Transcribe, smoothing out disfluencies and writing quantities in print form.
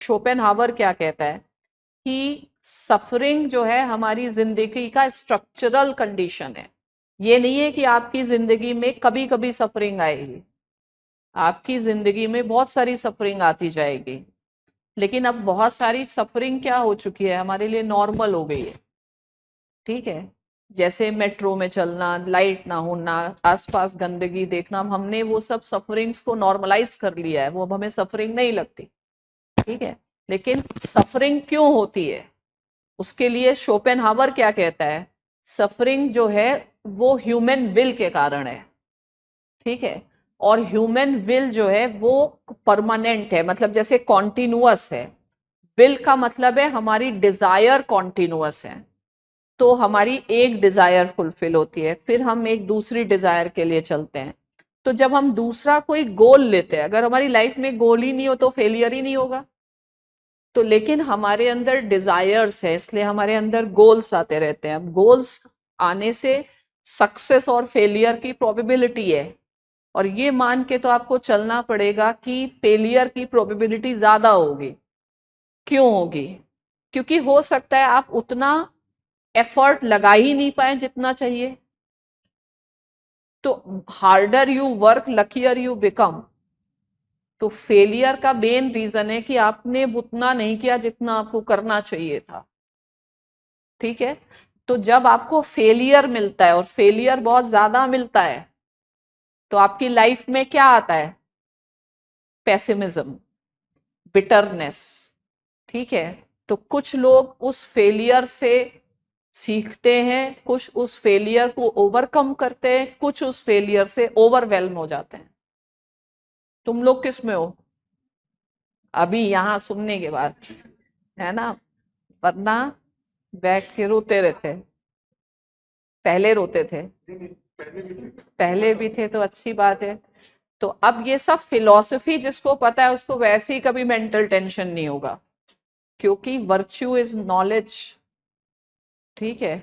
Schopenhauer क्या कहता है कि सफरिंग जो है हमारी जिंदगी का स्ट्रक्चरल कंडीशन है। ये नहीं है कि आपकी जिंदगी में कभी कभी सफरिंग आएगी, आपकी जिंदगी में बहुत सारी सफरिंग आती जाएगी, लेकिन अब बहुत सारी सफरिंग क्या हो चुकी है, हमारे लिए नॉर्मल हो गई है। ठीक है, जैसे मेट्रो में चलना, लाइट ना होना, आसपास गंदगी देखना, हमने वो सब सफरिंग्स को नॉर्मलाइज कर लिया है, वो अब हमें सफरिंग नहीं लगती। ठीक है, लेकिन सफरिंग क्यों होती है, उसके लिए शोपेनहावर क्या कहता है, सफरिंग जो है वो ह्यूमन विल के कारण है। ठीक है, और ह्यूमन विल जो है वो परमानेंट है, मतलब जैसे कॉन्टिन्यूअस है। विल का मतलब है हमारी डिजायर कॉन्टिन्यूअस है, तो हमारी एक डिजायर फुलफिल होती है, फिर हम एक दूसरी डिजायर के लिए चलते हैं। तो जब हम दूसरा कोई गोल लेते हैं, अगर हमारी लाइफ में गोल ही नहीं हो तो फेलियर ही नहीं होगा। तो लेकिन हमारे अंदर डिजायर्स है, इसलिए हमारे अंदर गोल्स आते रहते हैं। अब गोल्स आने से सक्सेस और फेलियर की प्रोबेबिलिटी है, और ये मान के तो आपको चलना पड़ेगा कि फेलियर की प्रोबेबिलिटी ज्यादा होगी। क्यों होगी? क्योंकि हो सकता है आप उतना एफर्ट लगा ही नहीं पाए जितना चाहिए। तो harder you work luckier you become. तो फेलियर का मेन रीजन है कि आपने उतना नहीं किया जितना आपको करना चाहिए था। ठीक है, तो जब आपको फेलियर मिलता है और फेलियर बहुत ज्यादा मिलता है, तो आपकी लाइफ में क्या आता है? Pessimism, bitterness. ठीक है, तो कुछ लोग उस फेलियर से सीखते हैं, कुछ उस फेलियर को ओवरकम करते हैं, कुछ उस फेलियर से ओवरवेल्म हो जाते हैं। तुम लोग किस में हो अभी यहां सुनने के बाद? है ना? वरना बैठ के रोते रहते। पहले रोते थे, पहले भी थे तो अच्छी बात है। तो अब ये सब फिलॉसफी जिसको पता है उसको वैसे ही कभी मेंटल टेंशन नहीं होगा, क्योंकि वर्च्यू इज नॉलेज। ठीक है,